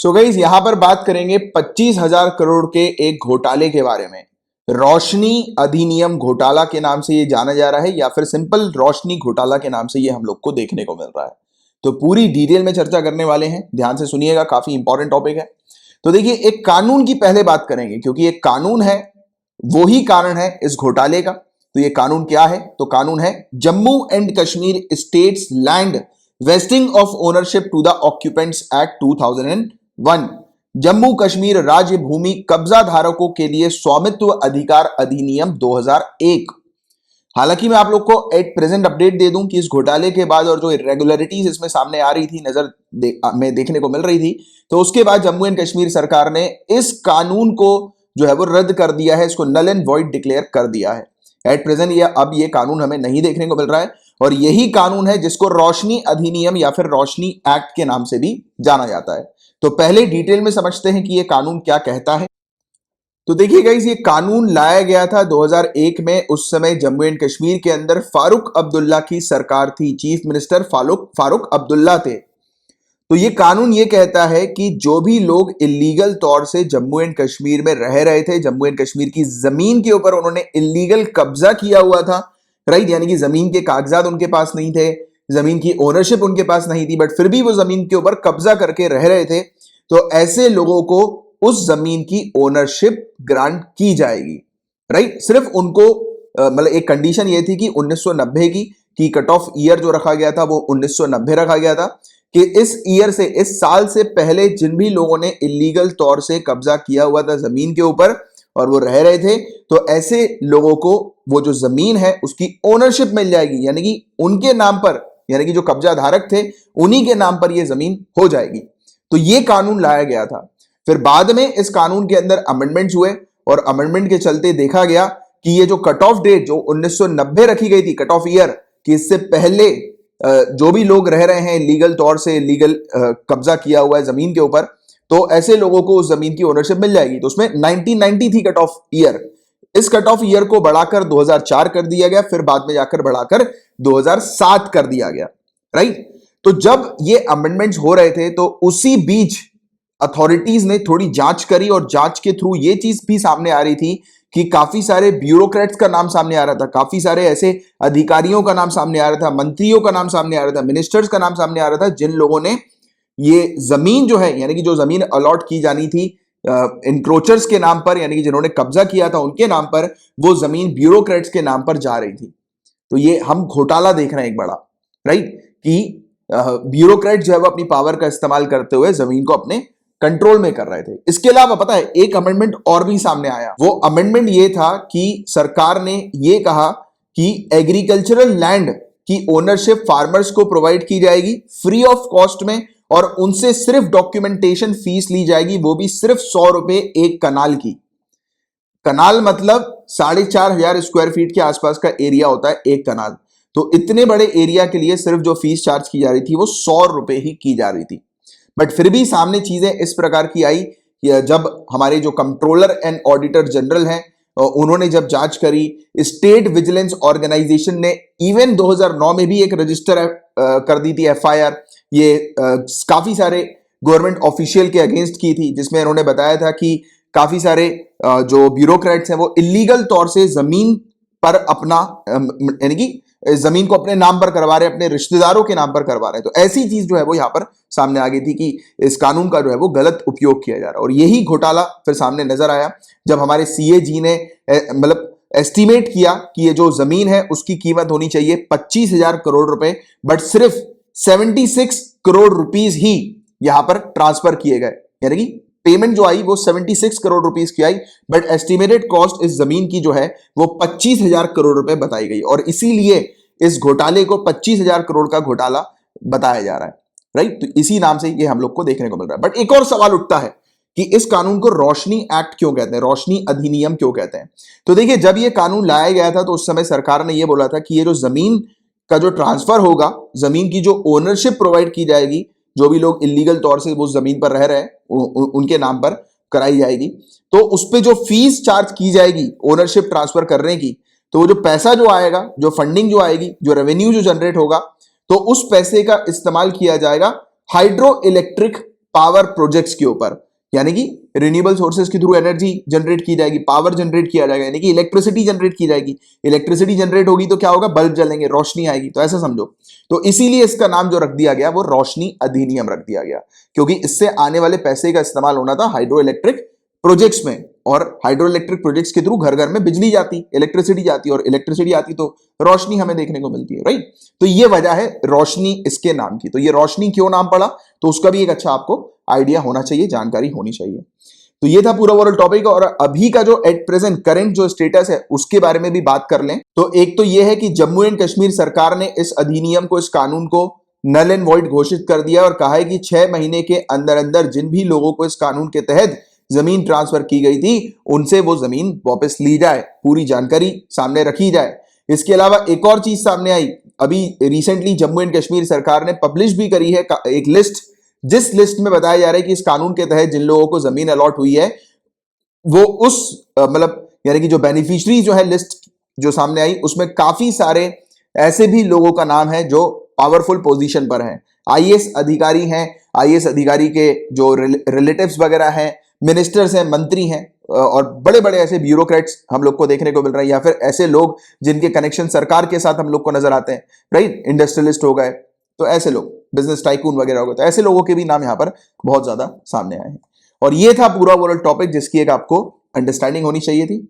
So guys यहां पर बात करेंगे 25,000 करोड़ के एक घोटाले के बारे में। रोशनी अधिनियम घोटाला के नाम से ये जाना जा रहा है या फिर सिंपल रोशनी घोटाला के नाम से ये हम लोग को देखने को मिल रहा है। तो पूरी डिटेल में चर्चा करने वाले हैं, ध्यान से सुनिएगा, काफी इंपॉर्टेंट टॉपिक है। तो देखिए, एक कानून की पहले बात करेंगे क्योंकि एक कानून है, वो ही कारण है इस घोटाले का। तो ये कानून क्या है? तो कानून है Jammu and Kashmir states land vesting of ownership to the occupants act 2001। Jammu Kashmir राज्य भूमि कब्जा धारकों के लिए स्वामित्व अधिकार अधिनियम 2001। हालांकि मैं आप लोग को एट प्रेजेंट अपडेट दे दूं कि इस घोटाले के बाद और जो इरेगुलरिटीज इसमें सामने आ रही थी, में देखने को मिल रही थी, तो उसके बाद जम्मू एंड कश्मीर सरकार ने इस कानून को जो है वो रद्द कर दिया है, इसको नल एंड वॉइड डिक्लेयर कर दिया है। एट प्रेजेंट अब ये कानून हमें नहीं देखने को मिल रहा है और यही कानून है जिसको रोशनी अधिनियम या फिर रोशनी एक्ट के नाम से भी जाना जाता है। तो पहले डिटेल में समझते हैं कि ये कानून क्या कहता है। तो देखिए गाइस, ये कानून लाया गया था 2001 में। उस समय जम्मू एंड कश्मीर के अंदर फारूक अब्दुल्ला की सरकार थी, चीफ मिनिस्टर फारूक अब्दुल्ला थे। तो ये कानून ये कहता है कि जो भी लोग इलीगल तौर से जम्मू एंड कश्मीर में रह रहे थे, जम्मू एंड कश्मीर की जमीन के ऊपर उन्होंने इलीगल कब्जा किया हुआ था, राइट, यानी कि जमीन के कागजात उनके पास नहीं थे, जमीन की ओनरशिप उनके पास नहीं थी, बट फिर भी वो जमीन के ऊपर कब्जा करके रह रहे थे, तो ऐसे लोगों को उस जमीन की ओनरशिप ग्रांट की जाएगी, राइट। सिर्फ उनको मतलब एक कंडीशन ये थी कि 1990 की कट ऑफ ईयर जो रखा गया था वो 1990 रखा गया था कि इस ईयर से, इस साल से पहले जिन भी लोगों ने इलीगल तौर से कब्जा किया हुआ था जमीन के ऊपर और वो रह रहे थे, तो ऐसे लोगों को वो जो जमीन है उसकी ओनरशिप मिल जाएगी, यानी कि उनके नाम पर, यानी कि जो कब्जा धारक थे उन्हीं के नाम पर ये जमीन हो जाएगी। तो ये कानून लाया गया था। फिर बाद में इस कानून के अंदर अमेंडमेंट्स हुए और अमेंडमेंट के चलते देखा गया कि ये जो कट ऑफ डेट जो 1990 रखी गई थी, कट ऑफ ईयर, कि इससे पहले जो भी लोग रह रहे हैं लीगल तौर से, लीगल कब्जा किया हुआ है जमीन के ऊपर, तो ऐसे लोगों को उस जमीन की ओनरशिप मिल जाएगी। तो उसमें 1990 थी कट ऑफ ईयर, इस कट ऑफ ईयर को बढ़ाकर 2004 कर दिया गया, फिर बाद में जाकर बढ़ाकर 2007 कर दिया गया, राइट। तो जब ये अमेंडमेंट्स हो रहे थे तो उसी बीच अथॉरिटीज ने थोड़ी जांच करी और जांच के थ्रू ये चीज भी सामने आ रही थी कि काफी सारे ब्यूरोक्रेट्स का नाम सामने आ रहा था, काफी सारे ऐसे अधिकारियों का नाम सामने आ रहा था, मंत्रियों का नाम सामने आ रहा था, मिनिस्टर्स का नाम सामने आ रहा था, जिन लोगों ने ये जमीन जो है, यानी कि जो जमीन अलॉट की जानी थी इंक्रोचर्स के नाम पर, यानी कि जिन्होंने कब्जा किया था उनके नाम पर, वो जमीन ब्यूरोक्रेट्स के नाम पर जा रही थी। तो ये हम घोटाला देख रहे हैं एक बड़ा, राइट, कि ब्यूरोक्रेट जो है वो अपनी पावर का इस्तेमाल करते हुए जमीन को अपने कंट्रोल में कर रहे थे। इसके अलावा पता है एक अमेंडमेंट और भी सामने आया। वो अमेंडमेंट ये था कि सरकार ने ये कहा कि एग्रीकल्चरल लैंड की ओनरशिप फार्मर्स को प्रोवाइड की जाएगी फ्री ऑफ कॉस्ट में, और उनसे सिर्फ डॉक्यूमेंटेशन फीस ली जाएगी, वो भी सिर्फ 100 रुपए एक कनाल की। कनाल मतलब 4,500 स्क्वायर फीट के आसपास का एरिया होता है एक कनाल। तो इतने बड़े एरिया के लिए सिर्फ जो फीस चार्ज की जा रही थी वो 100 रुपए ही की जा रही थी। बट फिर भी सामने चीजें इस प्रकार की आई, जब हमारे जो कंट्रोलर एंड ऑडिटर जनरल हैं उन्होंने जब जांच करी, स्टेट विजिलेंस ऑर्गेनाइजेशन ने इवन 2009 में भी एक रजिस्टर कर दी थी एफआईआर, ये काफी सारे गवर्नमेंट ऑफिशियल के अगेंस्ट की थी, जिसमें उन्होंने बताया था कि काफी सारे जो ब्यूरोक्रेट्स हैं वो इलीगल तौर से जमीन पर अपना, यानी कि जमीन को अपने नाम पर करवा रहे, अपने रिश्तेदारों के नाम पर करवा रहे हैं। तो ऐसी चीज जो है वो यहां पर सामने आ गई थी कि इस कानून का जो है वो गलत उपयोग किया जा रहा है। और यही घोटाला फिर सामने नजर आया जब हमारे सीए जी ने मतलब एस्टिमेट किया कि ये जो जमीन है उसकी कीमत होनी चाहिए 25,000 करोड़ रुपए, बट सिर्फ 76 करोड़ रुपीस ही यहां पर ट्रांसफर किए गए, यानी कि पेमेंट जो आई वो 76 करोड़ रुपीस की आई, बट एस्टिमेटेड कॉस्ट इस जमीन की जो है वो 25,000 करोड़ रुपए बताई गई। और इसीलिए इस घोटाले को 25,000 करोड़ का घोटाला बताया जा रहा है, राइट। तो इसी नाम से ये हम लोग को देखने को मिल रहा है। बट एक और सवाल उठता है कि इस कानून को रोशनी एक्ट क्यों कहते हैं, रोशनी अधिनियम क्यों कहते हैं। तो देखिए, जब ये कानून लाया गया था तो उस समय सरकार ने यह बोला था कि ये जो जमीन का जो ट्रांसफर होगा, जमीन की जो ओनरशिप प्रोवाइड की जाएगी, जो भी लोग इलीगल तौर से वो जमीन पर रह रहे हैं उनके नाम पर कराई जाएगी, तो उस पे जो फीस चार्ज की जाएगी ओनरशिप ट्रांसफर करने की, तो वो जो पैसा जो आएगा, जो फंडिंग जो आएगी, जो रेवेन्यू जो जनरेट होगा, तो उस पैसे का इस्तेमाल किया जाएगा हाइड्रो इलेक्ट्रिक पावर प्रोजेक्ट्स के ऊपर, यानी कि रिन्यूएबल सोर्सेज के थ्रू एनर्जी जनरेट की जाएगी, पावर जनरेट किया जाएगा, यानी कि इलेक्ट्रिसिटी जनरेट की जाएगी। इलेक्ट्रिसिटी जनरेट होगी तो क्या होगा, बल्ब जलेंगे, रोशनी आएगी, तो ऐसा समझो। तो इसीलिए इसका नाम जो रख दिया गया वो रोशनी अधिनियम रख दिया गया, क्योंकि इससे आने वाले पैसे का इस्तेमाल होना था हाइड्रो इलेक्ट्रिक प्रोजेक्ट्स में, और हाइड्रो इलेक्ट्रिक प्रोजेक्ट्स के थ्रू घर घर में बिजली जाती, इलेक्ट्रिसिटी जाती, और इलेक्ट्रिसिटी आती तो रोशनी हमें देखने को मिलती है, राइट। तो ये वजह है रोशनी इसके नाम की। तो ये रोशनी क्यों नाम पड़ा, तो उसका भी एक अच्छा आपको आइडिया होना चाहिए, जानकारी होनी चाहिए। तो ये था पूरा ओवरऑल टॉपिक। और अभी का जो एट प्रेजेंट करंट जो स्टेटस है उसके बारे में भी बात कर लें। तो एक तो ये है कि जम्मू एंड कश्मीर सरकार ने इस अधिनियम को, इस कानून को नल एंड वॉइड घोषित कर दिया और कहा है कि 6 महीने के अंदर अंदर जिन भी लोगों को इस कानून के तहत जमीन ट्रांसफर की गई थी उनसे वो जमीन वापस ली जाए, पूरी जानकारी सामने रखी जाए। इसके अलावा एक और चीज सामने आई, अभी रिसेंटली जम्मू एंड कश्मीर सरकार ने पब्लिश भी करी है एक लिस्ट, जिस लिस्ट में बताया जा रहा है कि इस कानून के तहत जिन लोगों को जमीन अलॉट हुई है वो उस मतलब यानी कि जो बेनिफिशियरी जो है लिस्ट जो सामने आई उसमें काफी सारे ऐसे भी लोगों का नाम है जो पावरफुल पोजीशन पर हैं, आईएएस अधिकारी हैं, आईएएस अधिकारी के जो रिलेटिव्स वगैरह हैं, मिनिस्टर्स हैं, मंत्री हैं, और बड़े बड़े ऐसे ब्यूरोक्रेट्स हम लोग को देखने को मिल रहे हैं, या फिर ऐसे लोग जिनके कनेक्शन सरकार के साथ हम लोग को नजर आते हैं, राइट। इंडस्ट्रियलिस्ट हो गए, तो ऐसे लोग बिजनेस टाइकून वगैरह हो गए, तो ऐसे लोगों के भी नाम यहां पर बहुत ज्यादा सामने आए हैं। और ये था पूरा ओवरऑल टॉपिक जिसकी एक आपको अंडरस्टैंडिंग होनी चाहिए थी।